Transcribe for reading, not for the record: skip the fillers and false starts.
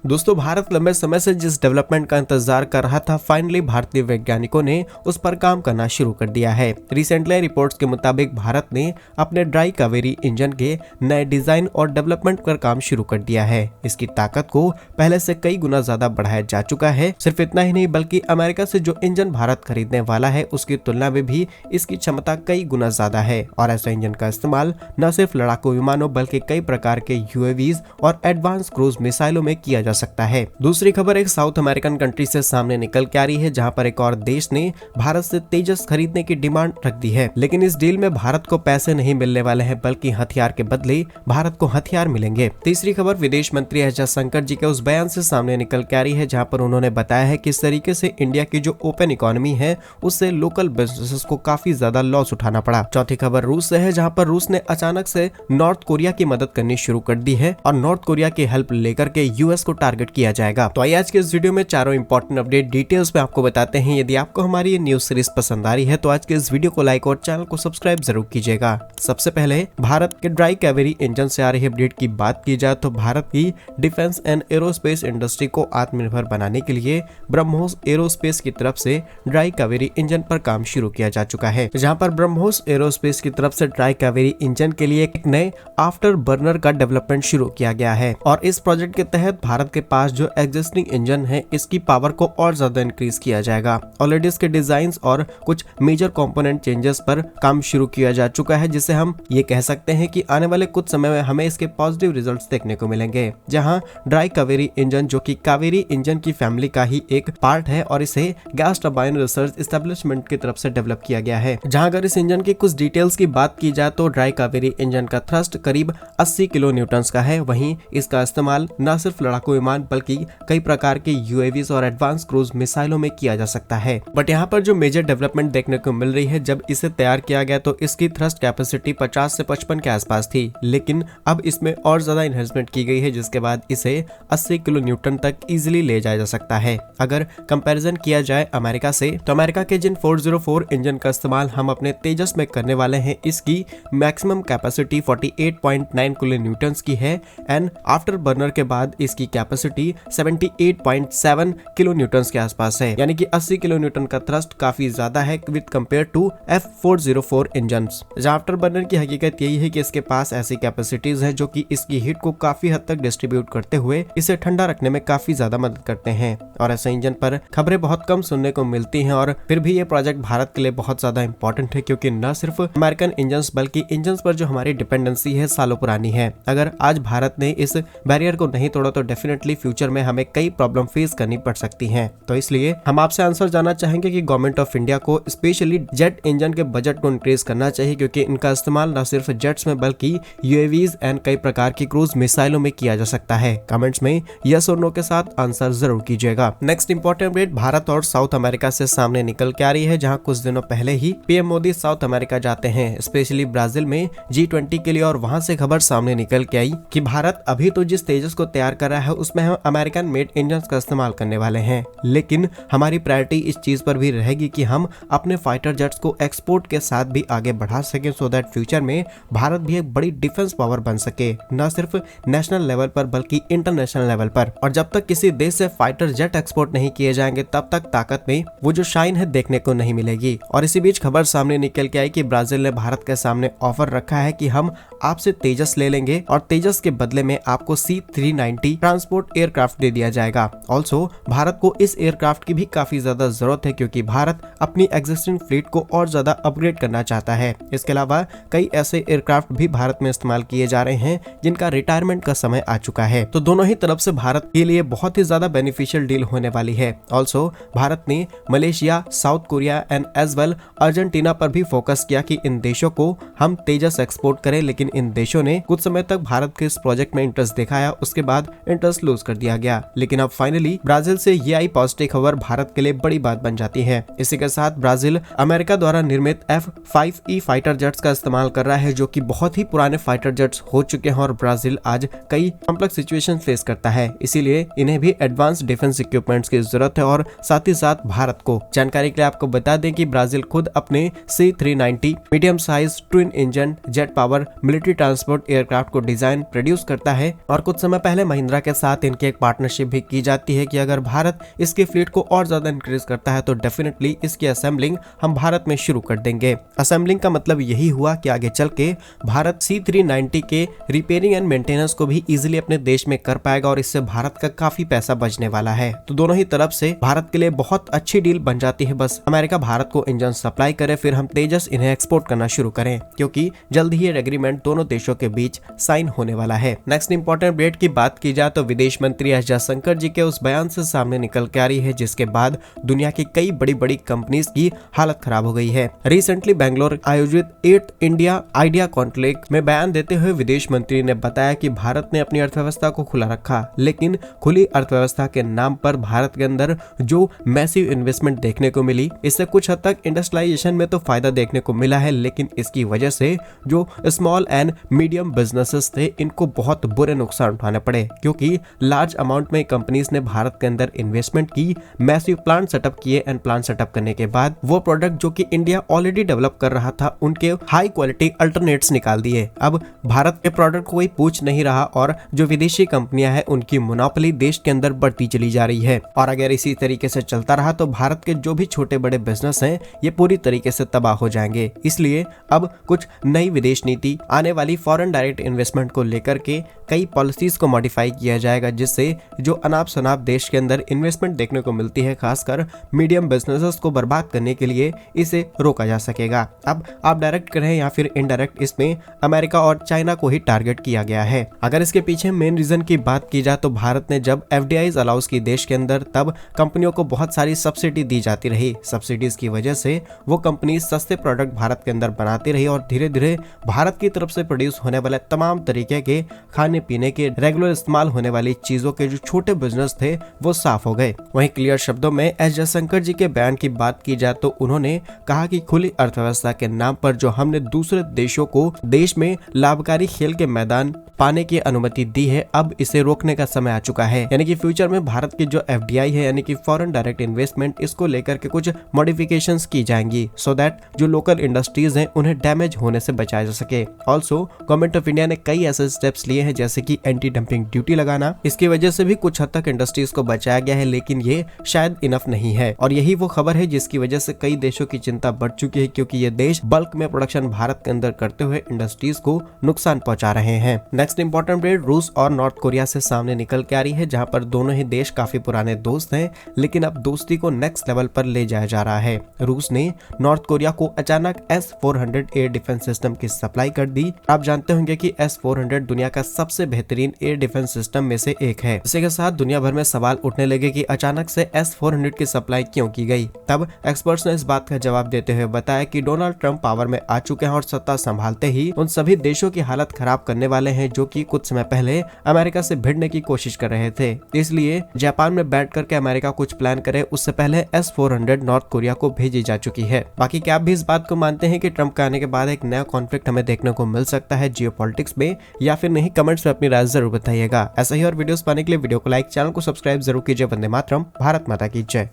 दोस्तों, भारत लंबे समय से जिस डेवलपमेंट का इंतजार कर रहा था, फाइनली भारतीय वैज्ञानिकों ने उस पर काम करना शुरू कर दिया है। रिसेंटली रिपोर्ट्स के मुताबिक भारत ने अपने ड्राई कावेरी इंजन के नए डिजाइन और डेवलपमेंट पर काम शुरू कर दिया है। इसकी ताकत को पहले से कई गुना ज्यादा बढ़ाया जा चुका है। सिर्फ इतना ही नहीं, बल्कि अमेरिका से जो इंजन भारत खरीदने वाला है उसकी तुलना में भी इसकी क्षमता कई गुना ज्यादा है। और ऐसे इंजन का इस्तेमाल न सिर्फ लड़ाकू विमानों बल्कि कई प्रकार के यूएवीज और एडवांस क्रूज मिसाइलों में किया जा सकता है। दूसरी खबर एक साउथ अमेरिकन कंट्री से सामने निकल के आ रही है, जहां पर एक और देश ने भारत से तेजस खरीदने की डिमांड रख दी है। लेकिन इस डील में भारत को पैसे नहीं मिलने वाले हैं, बल्कि हथियार के बदले भारत को हथियार मिलेंगे। तीसरी खबर विदेश मंत्री एस जयशंकर जी के उस बयान से सामने निकल के आ रही है, जहां पर उन्होंने बताया है कि इस तरीके से इंडिया की जो ओपन इकोनॉमी है उससे लोकल बिजनेसेस को काफी ज्यादा लॉस उठाना पड़ा। चौथी खबर रूस से है, जहां पर रूस ने अचानक से नॉर्थ कोरिया की मदद करनी शुरू कर दी है और नॉर्थ कोरिया की हेल्प लेकर के यूएस को टारगेट किया जाएगा। तो आइए आज के इस वीडियो में चारों इंपॉर्टेंट अपडेट डिटेल्स में आपको बताते हैं। यदि आपको हमारी ये न्यूज सीरीज पसंद आ रही है तो आज के इस वीडियो को लाइक और चैनल को सब्सक्राइब जरूर कीजिएगा। सबसे पहले भारत के ड्राई कावेरी इंजन से आ रही अपडेट की बात की जाए तो भारत की डिफेंस एंड एरोस्पेस इंडस्ट्री को आत्मनिर्भर बनाने के लिए ब्रह्मोस एरोस्पेस की तरफ से ड्राई कावेरी इंजन पर काम शुरू किया जा चुका है। जहां पर ब्रह्मोस एरोस्पेस की तरफ से ड्राई कावेरी इंजन के लिए एक नए आफ्टर बर्नर का डेवलपमेंट शुरू किया गया है और इस प्रोजेक्ट के तहत भारत के पास जो एग्जिस्टिंग इंजन है इसकी पावर को और ज्यादा इंक्रीज किया जाएगा। ऑलरेडी इसके डिजाइन और कुछ मेजर कंपोनेंट चेंजेस पर काम शुरू किया जा चुका है, जिससे हम ये कह सकते हैं कि आने वाले कुछ समय में हमें इसके पॉजिटिव रिजल्ट्स देखने को मिलेंगे। जहां ड्राई कावेरी इंजन जो कि कावेरी इंजन की फैमिली का ही एक पार्ट है और इसे गैस टरबाइन रिसर्च एस्टेब्लिशमेंट की तरफ से डेवलप किया गया है। जहां अगर इस इंजन की कुछ डिटेल्स की बात की जाए तो ड्राई कावेरी इंजन का थ्रस्ट करीब 80 किलो न्यूटन्स का है। वहीं इसका इस्तेमाल न सिर्फ लड़ाकू विमान बल्कि कई प्रकार के यूएवीज और एडवांस क्रूज मिसाइलों में किया जा सकता है। बट यहाँ पर जो मेजर डेवलपमेंट देखने को मिल रही है, जब इसे तैयार किया गया तो इसकी थ्रस्ट कैपेसिटी 50 से 55 के आसपास थी, लेकिन अब इसमें और ज्यादा इन्हेंसमेंट की गई है, जिसके बाद इसे 80 किलो न्यूटन तक इजिली ले जाया जा सकता है। अगर कंपैरिजन किया जाए अमेरिका से, तो अमेरिका के जिन 404 इंजन का इस्तेमाल हम अपने तेजस में करने वाले हैं, इसकी मैक्सिमम कैपेसिटी 48.9 किलो न्यूटन की है एंड आफ्टर बर्नर के बाद इसकी कैपेसिटी 78.7 किलो न्यूटन के आसपास है। यानी कि 80 किलो न्यूटन का थ्रस्ट काफी ज्यादा है with compare to F404 engine. After burner की हकीकत यही है कि इसके पास ऐसी कैपेसिटीज है जो कि इसकी हीट को काफी हद तक डिस्ट्रीब्यूट करते हुए इसे ठंडा रखने में काफी ज्यादा मदद करते हैं। और ऐसे इंजन पर खबरें बहुत कम सुनने को मिलती हैं और फिर भी ये प्रोजेक्ट भारत के लिए बहुत ज्यादा इंपॉर्टेंट है, क्योंकि न सिर्फ अमेरिकन इंजन बल्कि इंजन पर जो हमारी डिपेंडेंसी है सालों पुरानी है। अगर आज भारत ने इस बैरियर को नहीं तोड़ा तो डेफिनेटली फ्यूचर में हमें कई प्रॉब्लम फेस करनी पड़ सकती हैं। तो इसलिए हम आपसे आंसर जानना चाहेंगे कि गवर्नमेंट ऑफ इंडिया को स्पेशली जेट इंजन के बजट को इंक्रीज करना चाहिए, क्योंकि इनका इस्तेमाल न सिर्फ जेट्स में बल्कि यूएवीज एंड कई प्रकार की क्रूज मिसाइलों में किया जा सकता है। कमेंट्स में यस और नो के साथ आंसर जरूर कीजिएगा। नेक्स्ट इंपॉर्टेंट अपडेट भारत और साउथ अमेरिका से सामने निकल के आ रही है, जहां कुछ दिनों पहले ही पीएम मोदी साउथ अमेरिका जाते हैं, स्पेशली ब्राजील में G20 के लिए, और वहां से खबर सामने निकल के आई कि भारत अभी तो जिस तेजस को तैयार कर रहा है उसमें हम अमेरिकन मेड इंजन का इस्तेमाल करने वाले हैं, लेकिन हमारी प्रायोरिटी इस चीज पर भी रहेगी कि हम अपने फाइटर जेट्स को एक्सपोर्ट के साथ भी आगे बढ़ा सके, सो दैट फ्यूचर में भारत भी एक बड़ी डिफेंस पावर बन सके, न सिर्फ नेशनल लेवल पर बल्कि इंटरनेशनल लेवल पर। और जब तक किसी देश से फाइटर जेट एक्सपोर्ट नहीं किए जाएंगे तब तक ताकत में वो जो शाइन है देखने को नहीं मिलेगी। और इसी बीच खबर सामने निकल के आई कि ब्राजील ने भारत के सामने ऑफर रखा है कि हम आपसे तेजस ले लेंगे और तेजस के बदले में आपको C-390 ट्रांसपोर्ट एयरक्राफ्ट दे दिया जाएगा। ऑल्सो भारत को इस एयरक्राफ्ट की भी काफी ज्यादा जरूरत है, क्योंकि भारत अपनी एग्जिस्टिंग फ्लीट को और ज्यादा अपग्रेड करना चाहता है। इसके अलावा कई ऐसे एयरक्राफ्ट भी भारत में इस्तेमाल किए जा रहे हैं जिनका रिटायरमेंट का समय आ चुका है। तो दोनों ही तरफ से भारत के लिए बहुत ही ज्यादा बेनिफिशियल डील होने वाली है। ऑल्सो भारत ने Malaysia, South Korea and as well Argentina पर भी फोकस किया कि इन देशों को हम तेजस एक्सपोर्ट करें, लेकिन इन देशों ने कुछ समय तक भारत के इस प्रोजेक्ट में इंटरेस्ट दिखाया, उसके बाद इंटरेस्ट लूज कर दिया गया। लेकिन अब फाइनली ब्राजील से ये आई पॉजिटिव खबर भारत के लिए बड़ी बात बन जाती है। इसी के साथ ब्राजील अमेरिका द्वारा निर्मित F-5E फाइटर जेट्स का इस्तेमाल कर रहा है, जो कि बहुत ही पुराने फाइटर जेट्स हो चुके हैं और ब्राजील आज कई कॉम्प्लेक्स सिचुएशन फेस करता है, इसीलिए इन्हें भी एडवांस डिफेंस इक्विपमेंट्स की जरूरत है। और साथ ही साथ भारत को जानकारी के लिए आपको बता दें कि ब्राजील खुद अपने C-390 medium size twin engine jet power military transport aircraft को डिजाइन प्रोड्यूस करता है और कुछ समय पहले महिंद्रा के साथ साथ इनकी एक पार्टनरशिप भी की जाती है कि अगर भारत इसकी फ्लीट को और ज्यादा इंक्रीज करता है तो डेफिनेटली इसकी असेंबलिंग हम भारत में शुरू कर देंगे। असेंबलिंग का मतलब यही हुआ कि आगे चल के भारत C390 के रिपेयरिंग एंड मेंटेनेंस को भी इजीली अपने देश में कर पाएगा और इससे भारत का काफी पैसा बचने वाला है। तो दोनों ही तरफ से भारत के लिए बहुत अच्छी डील बन जाती है। बस अमेरिका भारत को इंजन सप्लाई करे, फिर हम तेजस इन्हें एक्सपोर्ट करना शुरू करें, क्योंकि जल्द ही एग्रीमेंट दोनों देशों के बीच साइन होने वाला है। नेक्स्ट इंपॉर्टेंट अपडेट की बात की जाए तो विदेश मंत्री एस जयशंकर जी के उस बयान से सामने निकल के आ रही है जिसके बाद दुनिया की कई बड़ी बड़ी कंपनीज की हालत खराब हो गई है। रिसेंटली बेंगलोर आयोजित 8th इंडिया आइडिया कॉन्क्लेव में बयान देते हुए विदेश मंत्री ने बताया कि भारत ने अपनी अर्थव्यवस्था को खुला रखा, लेकिन खुली अर्थव्यवस्था के नाम पर भारत के अंदर जो मैसिव इन्वेस्टमेंट देखने को मिली, इससे कुछ हद तक इंडस्ट्रियलाइजेशन में तो फायदा देखने को मिला है, लेकिन इसकी वजह से जो स्मॉल एंड मीडियम बिजनेसेस थे इनको बहुत बुरे नुकसान उठाने पड़े, क्योंकि लार्ज अमाउंट में कंपनीज ने भारत के अंदर इन्वेस्टमेंट की, मैसिव प्लांट सेटअप किए एंड प्लांट सेटअप करने के बाद वो प्रोडक्ट जो कि इंडिया ऑलरेडी डेवलप कर रहा था उनके हाई क्वालिटी अल्टरनेट्स निकाल दिए। अब भारत के प्रोडक्ट को कोई पूछ नहीं रहा और जो विदेशी कंपनियां हैं उनकी मोनोपोली देश के अंदर बढ़ती चली जा रही है। और अगर इसी तरीके से चलता रहा तो भारत के जो भी छोटे बड़े बिजनेस हैं ये पूरी तरीके से तबाह हो जाएंगे। इसलिए अब कुछ नई विदेश नीति आने वाली फॉरेन डायरेक्ट इन्वेस्टमेंट को लेकर के कई पॉलिसीज को मॉडिफाई किया जाएगा, जिससे जो अनाप शनाप देश के अंदर इन्वेस्टमेंट देखने को मिलती है खासकर मीडियम बिजनेसेस को बर्बाद करने के लिए इसे रोका जा सकेगा। अब आप डायरेक्ट करें या फिर इनडायरेक्ट इसमें अमेरिका और चाइना को ही टारगेट किया गया है। अगर इसके पीछे मेन रीजन की बात की जाए तो भारत ने जब FDIs अलाउस की देश के अंदर तब कंपनियों को बहुत सारी सब्सिडी दी जाती रही। सब्सिडीज की वजह से वो कंपनी सस्ते प्रोडक्ट भारत के अंदर बनाती रही और धीरे धीरे भारत की तरफ से प्रोड्यूस होने वाले तमाम तरीके के खाने पीने के रेगुलर इस्तेमाल होने वाली चीजों के जो छोटे बिजनेस थे वो साफ हो गए। वहीं क्लियर शब्दों में एस जयशंकर जी के बयान की बात की जाए तो उन्होंने कहा कि खुली अर्थव्यवस्था के नाम पर जो हमने दूसरे देशों को देश में लाभकारी खेल के मैदान पाने की अनुमति दी है, अब इसे रोकने का समय आ चुका है। यानी कि फ्यूचर में भारत की जो FDI है यानी कि फॉरेन डायरेक्ट इन्वेस्टमेंट, इसको लेकर के कुछ मॉडिफिकेशंस की जाएंगी सो दैट जो लोकल इंडस्ट्रीज हैं उन्हें डैमेज होने से बचाया जा सके। ऑल्सो गवर्नमेंट ऑफ इंडिया ने कई ऐसे स्टेप्स लिए हैं जैसे कि एंटी डंपिंग ड्यूटी लगाना, इसकी वजह से भी कुछ हद तक इंडस्ट्रीज को बचाया गया है, लेकिन ये शायद इनफ नहीं है। और यही वो खबर है जिसकी वजह से कई देशों की चिंता बढ़ चुकी है, क्योंकि ये देश बल्क में प्रोडक्शन भारत के अंदर करते हुए इंडस्ट्रीज को नुकसान पहुंचा रहे हैं। नेक्स्ट इंपॉर्टेंट अपडेट रूस और नॉर्थ कोरिया से सामने निकल के आ रही है, जहां पर दोनों ही देश काफी पुराने दोस्त हैं, लेकिन अब दोस्ती को नेक्स्ट लेवल पर ले जाया जा रहा है। रूस ने नॉर्थ कोरिया को अचानक S-400 एयर डिफेंस सिस्टम की सप्लाई कर दी। आप जानते होंगे कि S-400 दुनिया का सबसे बेहतरीन एयर डिफेंस सिस्टम में से एक है। इसी के साथ दुनिया भर में सवाल उठने लगे कि अचानक से S-400 की सप्लाई क्यों की गई। तब एक्सपर्ट्स ने इस बात का जवाब देते हुए बताया कि डोनाल्ड ट्रंप पावर में आ चुके हैं और सत्ता संभालते ही उन सभी देशों की हालत खराब करने वाले हैं जो कि कुछ समय पहले अमेरिका से भिड़ने की कोशिश कर रहे थे। इसलिए जापान में बैठ करके अमेरिका कुछ प्लान करे उससे पहले S-400 नॉर्थ कोरिया को भेजी जा चुकी है। बाकी क्या आप भी इस बात को मानते हैं कि ट्रंप के आने के बाद एक नया कॉन्फ्लिक्ट हमें देखने को मिल सकता है जियोपॉलिटिक्स में, या फिर नहीं? कमेंट्स में अपनी राय जरूर बताइएगा। ऐसा ही और वीडियोस पाने के लिए वीडियो को लाइक, चैनल को सब्सक्राइब जरूर कीजिए। वंदे मातरम, भारत माता की जय।